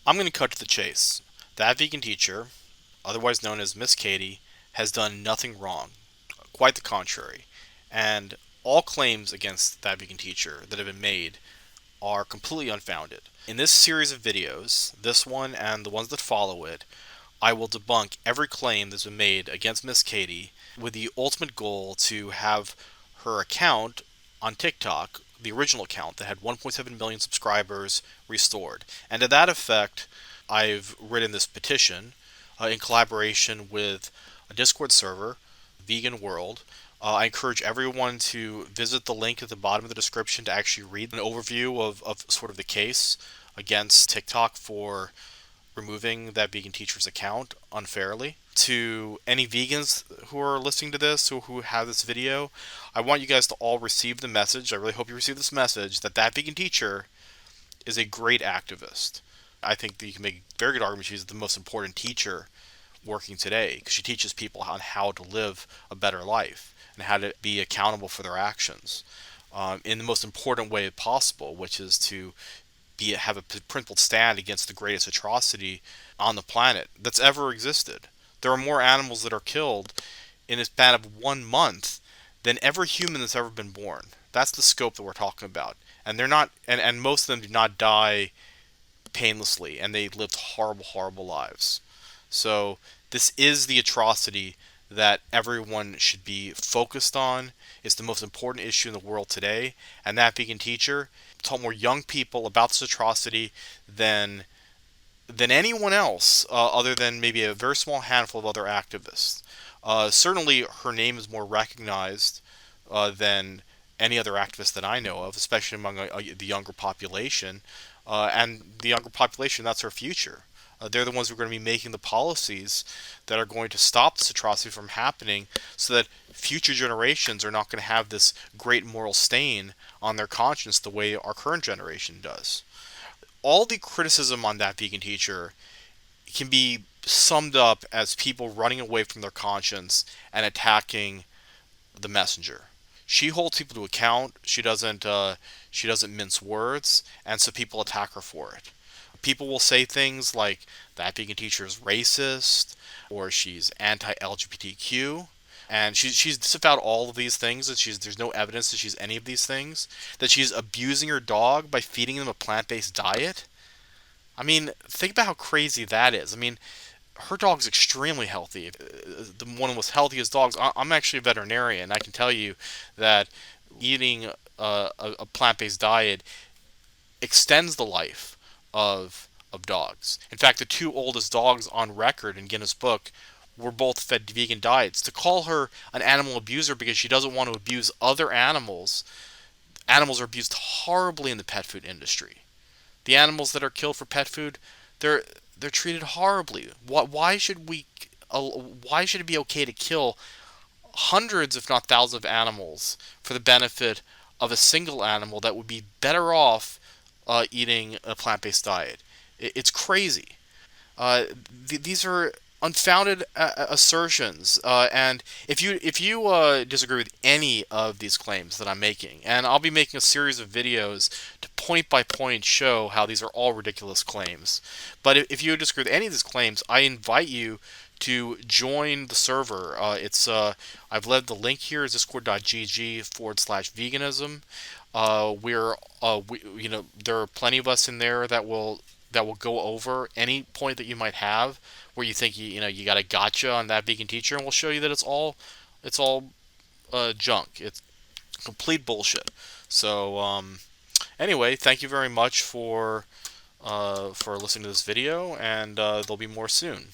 I'm going to cut to the chase. That vegan teacher, otherwise known as Miss Katie, has done nothing wrong. Quite the contrary. And all claims against that vegan teacher that have been made are completely unfounded. In this series of videos, this one and the ones that follow it, I will debunk every claim that's been made against Miss Katie with the ultimate goal to have her account on TikTok, the original account that had 1.7 million subscribers, restored. And to that effect, I've written this petition in collaboration with a Discord server, Vegan World. I encourage everyone to visit the link at the bottom of the description to actually read an overview of sort of the case against TikTok for removing that vegan teacher's account unfairly. To any vegans who are listening to this or who have this video, I want you guys to all receive the message. I really hope you receive this message that that vegan teacher is a great activist. I think that you can make a very good argument she's the most important teacher working today because she teaches people on how to live a better life and how to be accountable for their actions in the most important way possible, which is to have a principled stand against the greatest atrocity on the planet that's ever existed. There are more animals that are killed in a span of 1 month than every human that's ever been born. That's the scope that we're talking about. And they're not, and most of them did not die painlessly, and they lived horrible, horrible lives. So this is the atrocity that everyone should be focused on. It's the most important issue in the world today, and that vegan teacher taught more young people about this atrocity than anyone else, other than maybe a very small handful of other activists. Certainly, her name is more recognized than any other activist that I know of, especially among the younger population. And the younger population, that's our future. They're the ones who are going to be making the policies that are going to stop this atrocity from happening so that future generations are not going to have this great moral stain on their conscience the way our current generation does. All the criticism on that vegan teacher can be summed up as people running away from their conscience and attacking the messenger. She holds people to account. She doesn't mince words, and so people attack her for it. People will say things like that vegan teacher is racist or she's anti-LGBTQ. And she's disavowed all of these things. That there's no evidence that she's any of these things. That she's abusing her dog by feeding them a plant-based diet. I mean, think about how crazy that is. I mean, her dog's extremely healthy. One of the most healthiest dogs. I'm actually a veterinarian. I can tell you that eating a plant-based diet extends the life of dogs. In fact, the two oldest dogs on record in Guinness Book were both fed vegan diets. To call her an animal abuser because she doesn't want to abuse other animals, animals are abused horribly in the pet food industry. The animals that are killed for pet food, they're treated horribly. Why should it be okay to kill hundreds, if not thousands, of animals for the benefit of a single animal that would be better off eating a plant-based diet? It's crazy. These are unfounded assertions, and if you disagree with any of these claims that I'm making, and I'll be making a series of videos to point by point show how these are all ridiculous claims. But if you disagree with any of these claims, I invite you to join the server. I've left the link here is discord.gg/veganism. There are plenty of us in there that will go over any point that you might have where you think you got a gotcha on that vegan teacher, and we'll show you that it's all junk. It's complete bullshit. So anyway, thank you very much for listening to this video, and there'll be more soon.